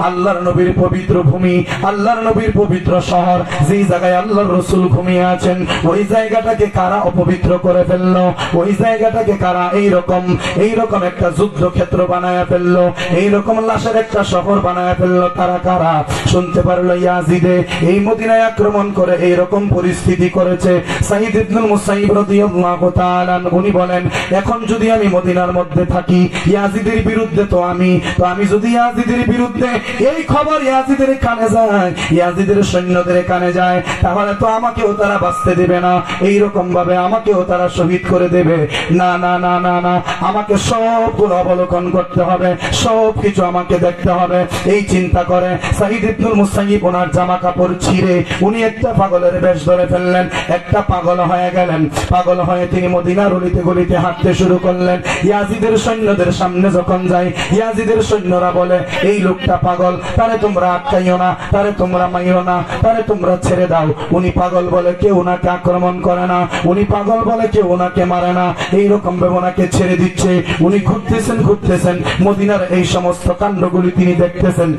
আল্লাহর নবীর পবিত্র ভূমি, আল্লাহ আল্লাহর নবীর পবিত্র শহর, যেই জায়গায় আল্লাহর রাসূল ঘুমিয়ে আছেন, ওই জায়গাটাকে কারা অপবিত্র করে ফেললো? ওই জায়গাটাকে কারা এইরকম একটা যুদ্ধক্ষেত্র বানায়া ফেললো, এইরকম লাশের একটা শহর বানায়া ফেললো? তারা কারা? শুনতে পারলো ইয়াজিদে এই মদিনায় আক্রমণ করে এইরকম পরিস্থিতি করেছে। সাঈদ ইবনুল মুসাইয়িব রাদিয়াল্লাহু তাআলা উনি বলেন, এখন যদি আমি মদিনার মধ্যে থাকি, ইয়াজিদের বিরুদ্ধে তো আমি যদি ইয়াজিদের বিরুদ্ধে এই খবর ইয়াজিদের কানে যায়, ইয়াজিদের সৈন্যদের কানে যায়, তাহলে তো আমাকেও তারা বাঁচতে দেবে না, এইরকম ভাবে আমাকেও তারা শহীদ করে দেবে। না না না না না, আমাকে সবগুলো অবলোকন করতে হবে, সবকিছু আমাকে দেখতে হবে। এই চিন্তা করে সাঈদ ইবনুল মুসাইয়িব ওনার জামা কাপড় ছিঁড়ে উনি একটা পাগলের বেশ ধরে ফেললেন, একটা পাগল হয়ে গেলেন। পাগল হয়ে তিনি মদিনার অলিতে গলিতে হাঁটতে শুরু করলেন। ইয়াজিদের সৈন্যদের সামনে যখন যায়, ইয়াজিদের সৈন্যরা বলে, এই লোকটা পাগল, তারে তোমরা আটকাইও না, তারে তোমরা মাইও না, তারে তোমরা ছেড়ে দাও। উনি পাগল বলে কেউ ওনাকে আক্রমণ করে না, উনি পাগল বলে কেউ ওনাকে মারে না, এইরকম ভাবে ওনাকে ছেড়ে দিচ্ছে। উনি ঘুরতেছেন মদিনার এই সমস্ত কাণ্ডগুলি তিনি দেখতেছেন,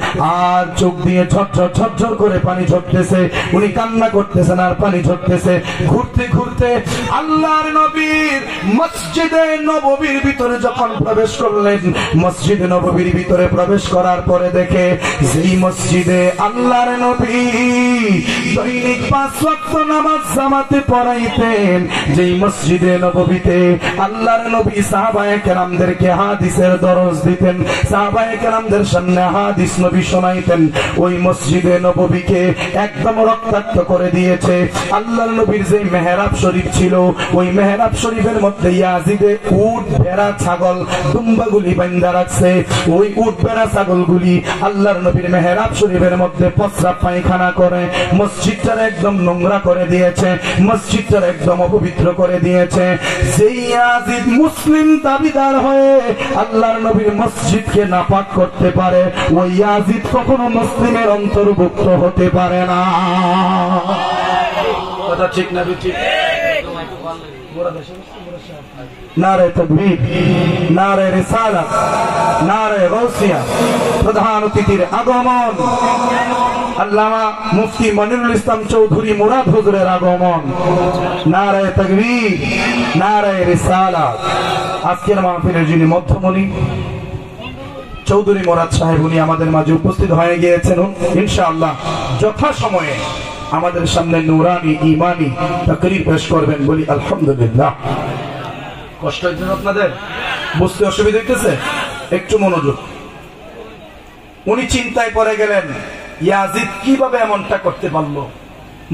আর চোখ দিয়ে ঝরঝর ঝরঝর করে পানি ঝরতেছে। উনি কান্না করতেছেন আর পানি ঝরতেছে। ঘুরতে ঘুরতে আল্লাহর নবীর মসজিদে নববীর ভিতরে যখন প্রবেশ করলেন, মসজিদে নববীর ভিতরে প্রবেশ করার পরে দেখে, যেই মসজিদে আল্লাহর নবী দৈনিক 5 ওয়াক্ত নামাজ জামাতে পড়াইতেন, যেই মসজিদে নববীতে আল্লাহর নবী সাহাবায়ে কেরামদেরকে হাদিসের দরস দিতেন, সাহাবায়ে কেরামদের সামনে হাদিস নবী শোনাইতেন, ওই মসজিদে নববীকে একদম রক্তাক্ত করে দিয়েছে। আল্লাহর নবীর যে মেহরাব শরীফ ছিল, ওই মেহরাব শরীফের মধ্যে ইয়াজিদে উট, ভেড়া, ছাগল, দুম্বাগুলি বাঁধা রাখছে। ওই উট, ভেড়া, ছাগলগুলি আল্লাহর নবীর মেহরাব শরীফের মধ্যে প্রস্রাব পায়খানা করে মসজিদটার একদম নোংরা করে দিয়েছে, মসজিদটার একদম অপবিত্র করে দিয়েছে। যেই ইয়াজিদ মুসলিম দাবিদার হয়ে আল্লাহর নবীর মসজিদকে নাপাক করতে পারে, ওই ইয়াজিদ কখনো মুসলিমের অন্তর্ভুক্ত হতে পারে না। কথা ঠিক না? ঠিক। নারে তাকবীর, নারে রিসালাত, নারে গাউসিয়া। প্রধান অতিথির আগমন, আল্লামা মুফতি মনিরুল ইসলাম চৌধুরী মুরাদ হুজুরের আগমন। নারে তাকবীর, নারে রিসালাত। আজকের মাহফিলের যিনি মধ্যমণি চৌধুরী মুরাদ সাহেব, উনি আমাদের মাঝে উপস্থিত হয়ে গিয়েছেন। ইনশাআল্লাহ যথাসময়ে আমাদের সামনে নুরানি ইমানি তাকরীর পেশ করবেন। বলি আলহামদুলিল্লাহ। কষ্ট হচ্ছে আপনাদের? বুঝতে অসুবিধা হইতেছে? একটু মনোযোগ। উনি চিন্তায় পড়ে গেলেন, ইয়াজিদ কিভাবে এমনটা করতে পারলো?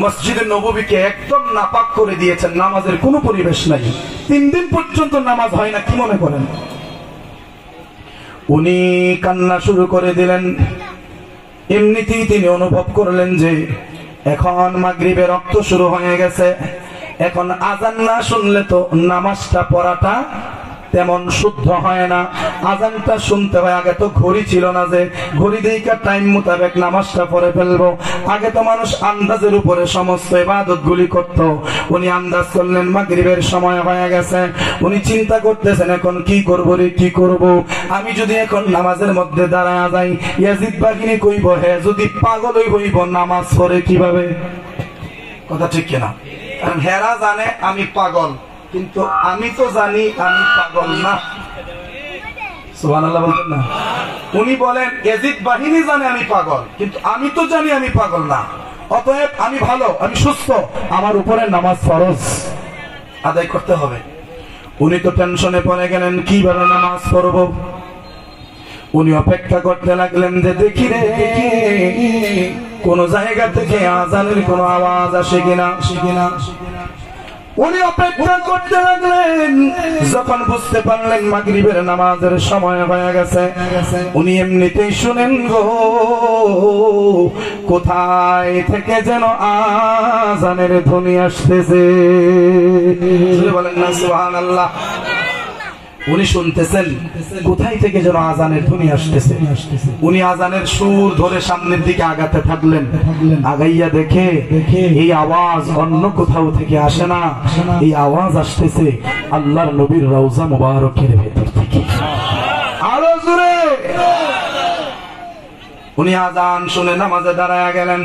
মসজিদে নববীকে একদম নাপাক করে দিয়েছেন, নামাজের কোনো পরিবেশ নাই, 3 দিন পর্যন্ত নামাজ হয় না। কি মনে করেন? উনি কান্না শুরু করে দিলেন। এমনিতেই তিনি অনুভব করলেন যে এখন মাগরিবের রক্ত শুরু হয়ে গেছে, এখন আজান না শুনলে তো নামাজটা পড়াটা তেমন শুদ্ধ হয় না। আজানটা শুনতে হয়। আগে তো ঘড়ি ছিল না যে ঘড়ি দেইকা টাইম মোতাবেক নামাজটা পড়ে ফেলবো। আগে তো মানুষ আন্দাজের উপরে সমস্ত ইবাদত গুলি করত। উনি আন্দাজ করলেন মাগরিবের সময় হয়ে গেছে। উনি চিন্তা করতেছেন, এখন কি করবো রে, কি করব? আমি যদি এখন নামাজের মধ্যে দাঁড়ায় যাই, ইয়াজিদ বাহিনী কইব, হে যদি পাগলই হইব নামাজ পড়ে কিভাবে? কথা ঠিক কিনা? কারণ হেরা জানে আমি পাগল, কিন্তু আমি তো জানি আমি পাগল না। সুবহানাল্লাহ বলতেন না? উনি বলেন ইয়াজিদ বাহিনী জানে আমি পাগল, কিন্তু আমি তো জানি আমি পাগল না। অতএব আমি ভালো, আমি সুস্থ, আমার উপরে নামাজ ফরজ আদায় করতে হবে। উনি তো টেনশনে পড়ে গেলেন, কিভাবে নামাজ পড়ব? উনি অপেক্ষা করতে লাগলেন যে দেখি রে কোন জায়গা থেকে আজানের কোন আওয়াজ আসে কিনা। উনি অপেক্ষা করতে লাগলেন। যখন বুঝতে পারলেন মাগরিবের নামাজের সময় হয়ে গেছে, উনি এমনিতেই শুনেন গো কোথায় থেকে যেন আজানের ধ্বনি আসতেছে। বলেন না সুবহানাল্লাহ। উনি শুনতেছেন কোথায় থেকে যেন আজানের ধ্বনি আসতেছে। উনি আজানের সুর ধরে সামনের দিকে আগাতে থাকলেন। আগাইয়া দেখে এই আওয়াজ অন্য কোথাও থেকে আসে না, এই আওয়াজ আসতেছে আল্লাহর নবীর রওজা মুবারকের ভেতর থেকে। আরো জোরে উনি আজান শুনে নামাজে দাঁড়ায়া গেলেন।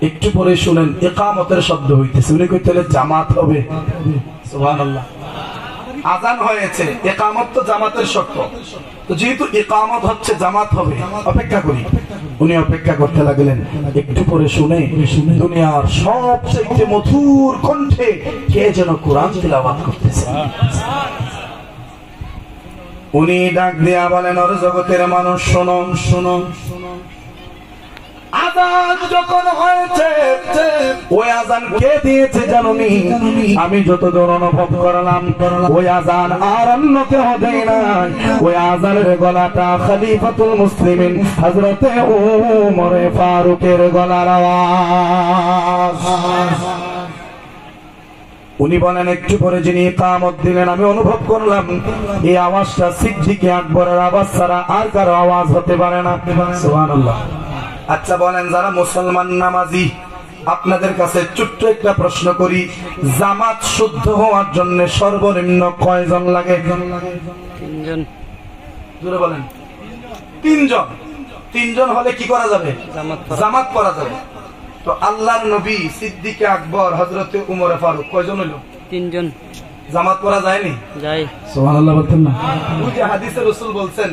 একটু পরে শুনেন ইকামতের শব্দ হইতেছে। উনি কইতে জামাত হবে। সুবহানাল্লাহ। আজান হয়েছে, ইকামত তো জামাতের শর্ত, তো যেহেতু ইকামত হচ্ছে জামাত হবে, অপেক্ষা করি। উনি অপেক্ষা করতে লাগলেন। একটু পরে শুনে দুনিয়ার সবচেয়ে মধুর কণ্ঠে কে যেন কোরআন তিলাওয়াত করতেছে। উনি ডাক দিয়া বলেন, ওরে জগতের মানুষ শোনো শোনো, আজান যখন হয়েছে, ওই আজান কে দিয়েছে জানুনি? আমি যতদূর অনুভব করলাম, ওই আজান আর অন্য কেউ দেয় নাই। ওই আজানের গলাটা খলিফাতুল মুসলিমিন হযরতে ওমর ফারুকের গলার আওয়াজ। উনি বলেন, একটু পরে যিনি ইকামত দিলেন আমি অনুভব করলাম এই আওয়াজটা সিদ্দিক আকবরের আওয়াজ ছাড়া আর কারো আওয়াজ হতে পারে না। সুবহানাল্লাহ। আচ্ছা বলেন, যারা মুসলমান নামাজি, আপনাদের কাছে ছোট্ট একটা প্রশ্ন করি, জামাত শুদ্ধ হওয়ার জন্য সর্বনিম্ন কয়জন লাগে? 3 জন। জোরে বলেন। 3 জন। 3 জন হলে কি করা যাবে? জামাত করা যাবে। তো আল্লাহর নবী, সিদ্দিক আকবর, হযরতে উমর ফারুক কয়জন হলো? 3 জন। জামাত করা যায়নি? যায়। সুবহানাল্লাহ বলতেন না? ওই যে হাদিসে রাসূল বলছেন,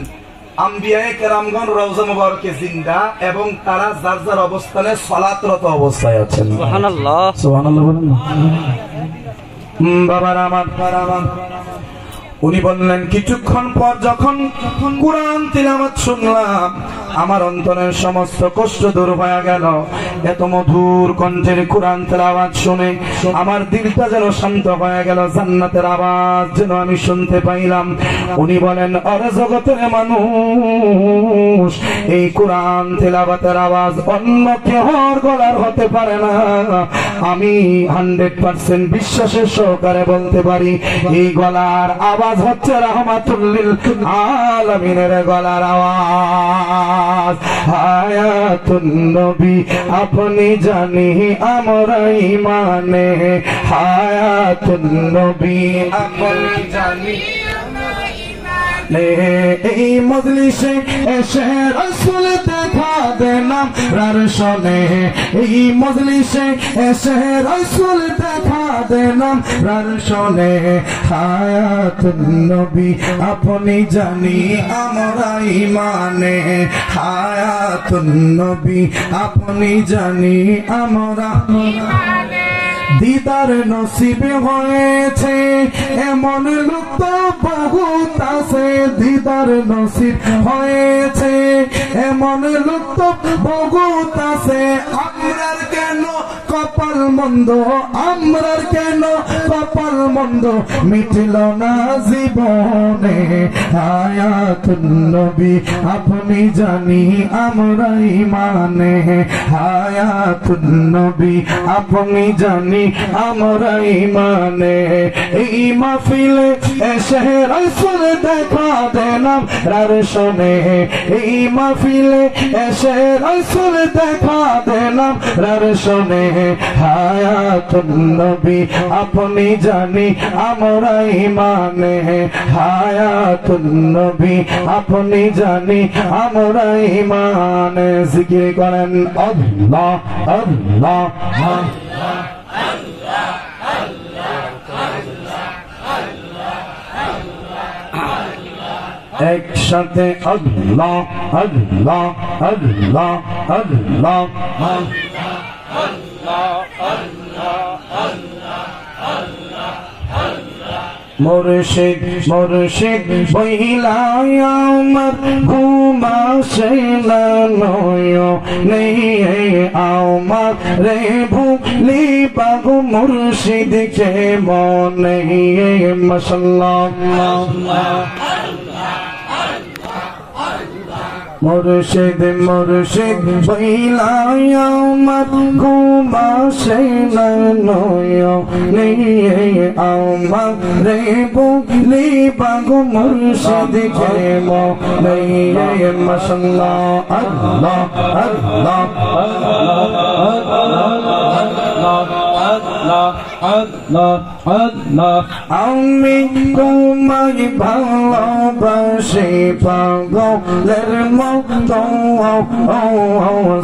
আম্বিয়ায়ে কেরামগণ রওজা মুবারকে জিন্দা এবং তারা যার যার অবস্থানে সালাতরত অবস্থায় আছেন। সুবহানাল্লাহ। সুবহানাল্লাহ বলেন না? বাবার আমার, উনি বললেন, কিছুক্ষণ পর যখন কুরআন তিলাওয়াত শুনলাম, আমার অন্তরের সমস্ত কষ্ট দূর হয়ে গেল। এত মধুর কণ্ঠের কুরআন তিলাওয়াত শুনে আমার দিলটা যেন শান্ত হয়ে গেল, জান্নাতের আওয়াজ যেন আমি শুনতে পাইলাম। উনি বলেন, আরে জগতের মানুষ, এই কুরআন তিলাওয়াতের আওয়াজ অন্য কেউর গলার হতে পারে না। আমি 100% বিশ্বাসের সহকারে বলতে পারি, এই গলার আওয়াজ হচ্ছে রাহমাতুল লিল আলামিনের গলার আওয়াজ। হায়াতুন নবী আপনি জানি আমরা ঈমানে, হায়াতুন নবী আপনি জানি এই মজলিসে এসে রাসূল দেখা দেন আমরার শোনে, এই মজলিসে এসে রাসূল দেখা দেন আমরার শোনে। হায়াতুন নবী আপনি জানি আমরা ঈমানে, হায়াতুন নবী আপনি জানি আমরা ঈমানে। দিদার নসিবে হয়েছে এমন লোক তো বহুত আছে, দিদার নসিব হয়েছে এমন লোক তো বহুত আছে। আমরার কেন কপাল মন্দ, আমরার কেন কপাল মন্দ, মিটল না জীবনে। হায়াতুন নবী আপনি জানি আমরা ঈমানে, হায়াতুন নবী আপনি জানি আমরা ঈমানে। এই মাহফিলে এসে রাসূল দেখা দেন আমরার শোনে, এই মাহফিলে এসে রাসূল দেখা দেন আমরার শোনে। হায়াতুন নবী আপনি জানি আমরা ঈমানে, হায়াতুন নবী আপনি জানি আমরা ঈমানে। জিকির করেন আল্লাহ আল্লাহ আল্লাহ। একসাথে আল্লাহ আল্লাহ আল্লাহ আল্লাহ মুর্শিদ মুর্শিদ বইলাই আমার ঘুম আসে না নয়নে, আমার রে ভুলি বাগো মুর্শিদকে মনে। মাশাআল্লাহ। মুর্শিদ মুর্শিদ বইলাই আমার ঘুম আসে না নয়নে, আমার রে ভুলি বাগো মুর্শিদকে মনে। মাশাআল্লাহ। আল্লাহ আল্লাহ আল্লাহ আল্লাহ আল্লাহ আল্লাহ আল্লাহ আমি তোমায় ভালোবাসি পাগলের মতো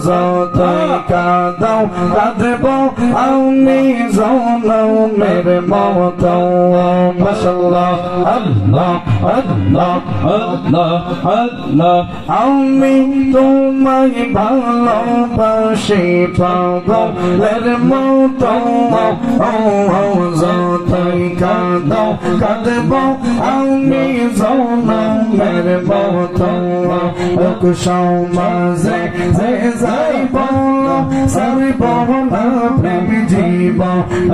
যতই কাঁদাও কাঁদব আমি জনমের মতো মাশাআল্লাহ আল্লাহ আল্লাহ আল্লাহ আল্লাহ আমি তোমায় ভালোবাসি পাগলের মতো যতই কাঁদাও কাঁদব আমি জনমের মতো সমাজে যে যাইব সারিব না প্রেম জীব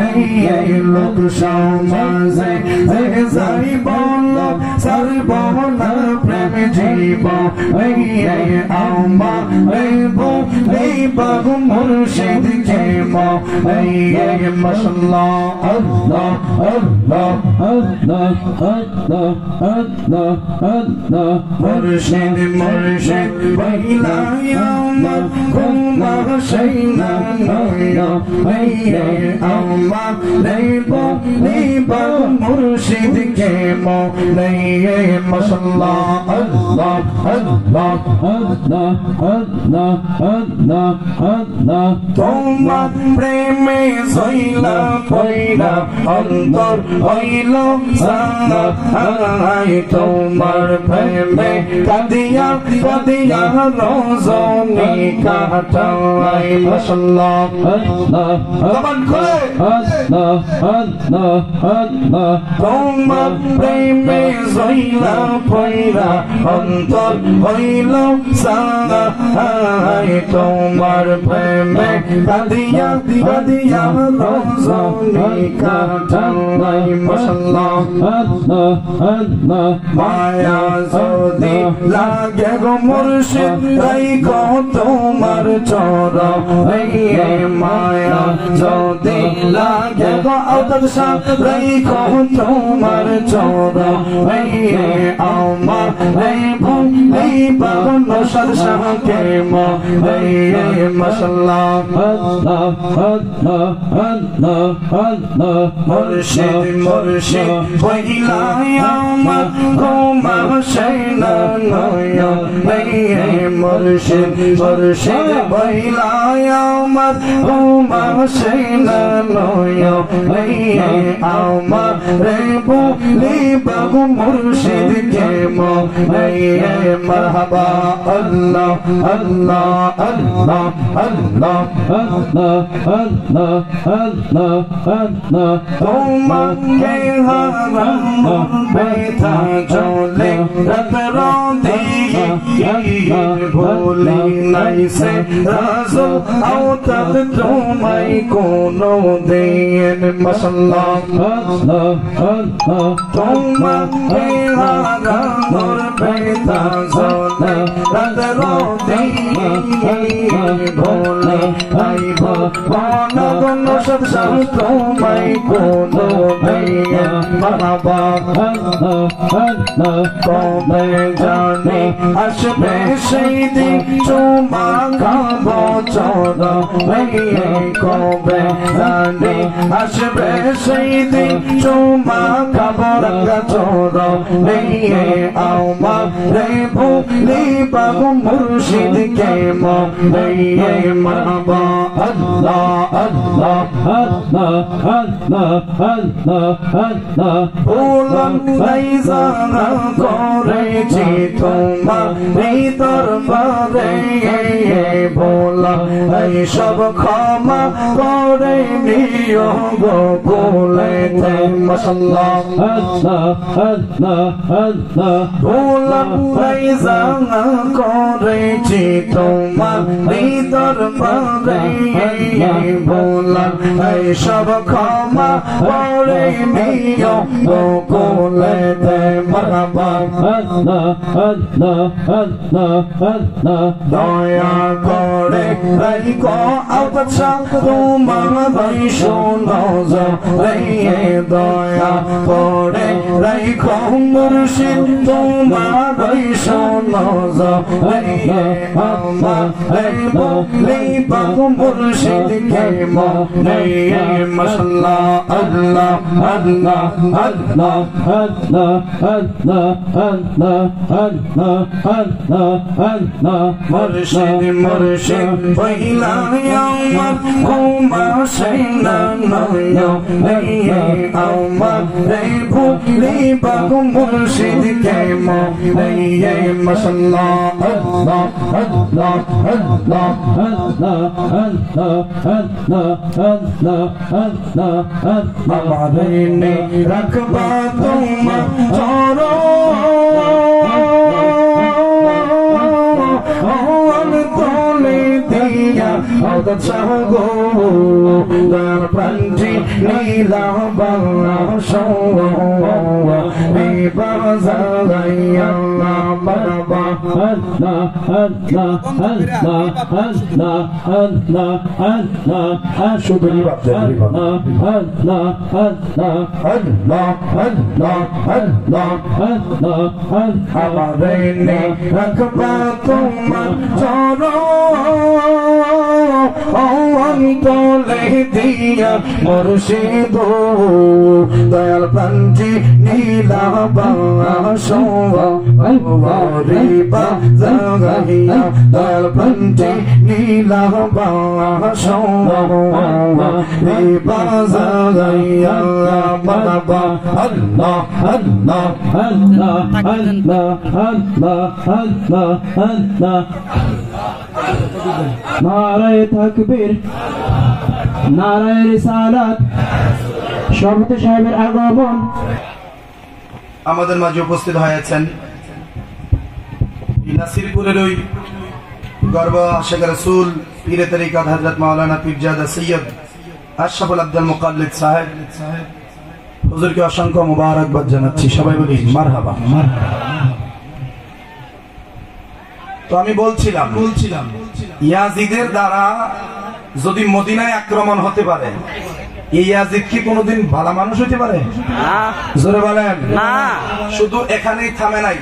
এই লোক সমাজে যে যাইব সারিব না প্রেম জীব এই আমা এই বাবু মুর্শিদ খেম এই মাশাআল্লাহ আল্লাহ আল্লাহ আল্লাহ আল্লাহ আল্লাহ আল্লাহ মুর্শিদ মুর্শিদ বহিলাই আমার ঘুমা সেইনা নয়া এই আমা নেব নেব মুর্শিদ খেম এই মাশাআল্লাহ আল্লাহ আল্লাহ আল্লাহ আল্লাহ আল্লাহ আল্লাহ তোমার প্রেমে জইলা পয়লা অন্তর হইল সাহাই তোমার প্রেমে কাদিয়া কাদিয়া রজনী কাটাই মাশাআল্লাহ আল্লাহ জবান খুলে আল্লাহ আল্লাহ আল্লাহ তোমার প্রেমে জইলা পয়লা অন্তর হইল সাহাই তোমার প্রেমে কাদিয়া কাদিয়া রজনী কাটাই মাশাআল্লাহ আল্লাহ আল্লাহ মায়া যদি লাগে গো মুর্শিদ রাইখো তোমার চরণ এই মায়া যদি লাগে গো আওতার শাহ রাইখো তোমার চরণ এই আমা এই এই বাগন নশাদ শাহ কে মা এই মাশাআল্লাহ আল্লাহ আল্লাহ আল্লাহ আল্লাহ মুর্শিদ মুর্শিদ বহিলাই আমার ঘুমা সেইনা নয়া এই মুর্শিদ মুর্শিদ বহিলাই আমার ঘুমা সেইনা নয়া এই আমার রে বলি বাবু মুর্শিদ কে মো এই মারহাবা আল্লাহ আল্লাহ আল্লাহ আল্লাহ আল্লাহ আল্লাহ আল্লাহ আল্লাহ তোমাকে হারানো ব্যথা চলে রাত রাতে ভুলি নাই সে রাজু আওতাত তোমায় কোনো দিন মাশাআল্লাহ আল্লাহ আল্লাহ তোমাকে হারানোর ব্যথা চলে রাত রাতে ভুলি নাই বনগণ সব সব তোমায় কোনো দিন মারহাবা আল্লাহ আল্লাহ কবে জানে আসবে সেই দিন চুমা খাবো চোরা কবে জানে আসবে সেই দিন চুমা খাবো রঙ্গা চোরা আমা রে ভুলি বাবু মুর্শিদ কে মো মারহাবা আল্লাহ আল্লাহ আল্লাহ আল্লাহ আল্লাহ আল্লাহ ভুলন নাই জানা করেছি তোমার এই দরবারে ভোলা এই সব ক্ষমা করে নিও গো কোলেতে মাশাআল্লাহ আল্লাহ আল্লাহ আল্লাহ ভুলন নাই জানা করেছি তোমার এই দরবারে ভোলা এই সব ক্ষমা করে নিও গো কোলেতে মারহাবা আল্লাহ আল্লাহ আল্লাহ আল্লাহ দয়া করে এই को अवतसा तुम्हारी सुनो रे दया करे रखो मुर्शिद तुम्हारी सुनो रे बोली बाग मुर्शिद के मोने मसल्ला अल्लाह अल्लाह Allah, Allah, Allah, Allah, Allah, Allah, Allah, मुर्शिद मुर्शिद पहिला अमर कुमा सैना नयो रे अमर रे भूली बाग मुर्शिद के मोने मसल्ला Allah, Allah, Allah, Allah, Allah, Allah, Allah, Allah, हमारे ने रखबा तुम छोड़ो तोले दिया गो दर पंजी नीला बल्ला सो बाबा Allah, Allah, Allah, Allah, Allah, Allah, शुभरी बात है Allah, Allah, Allah, अल्लाह अल्लाह अल्लाह Allah, हमारे ने रखबा तुम छोड़ो तो ले दिया मुर्शिदो दयाल पंजी नीला बासो रिबा जगहिया दयाल पंजी नीला बासो रिबा जगहिया बाबा अल्लाह अल्लाह Allah, Allah, Allah, Allah, Allah. नाराए तकबीर नाराए रिसालात শরবত সাহেবের আগমন আমাদের মাঝে উপস্থিত হয়েছেন নাসিরপুরের ওই গর্ব আশিক রাসূল পীরে তরিকত হযরত মাওলানা পীরজাদা সৈয়দ আশরাফুল আব্দুল মুকাল্লিদ সাহেব হুজুরকে অসংখ্য মুবারকবাদ জানাচ্ছি সবাই বলি মারহাবা তো আমি বলছিলাম ইয়াজিদের দ্বারা যদি মদিনায় আক্রমণ হতে পারে এই ইয়াজিদ কি কোনোদিন ভালো মানুষ হতে পারে না জোরে বলেন না শুধু এখানেই থামে নাই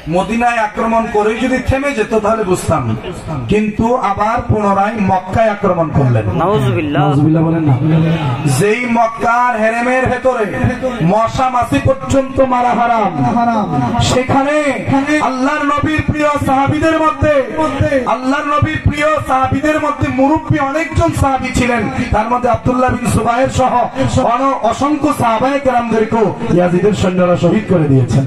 মদিনায় আক্রমণ করে যদি থেমে যেত তাহলে বুঝতাম কিন্তু আবার পুনরায় মক্কায় আক্রমণ করলেন নাউজুবিল্লাহ নাউজুবিল্লাহ বলেন না যেই মক্কার হেরেমের ভেতরে মশা মাছি পর্যন্ত মারা হারাম সেখানে আল্লাহর নবীর প্রিয় সাহাবীদের মধ্যে মুরব্বী অনেকজন সাহাবী ছিলেন তার মধ্যে আব্দুল্লাহ বিন সুবাইর সহ অসংখ্য সাহাবায়ে কেরামদেরকেও ইয়াজিদের সৈন্যরা শহীদ করে দিয়েছেন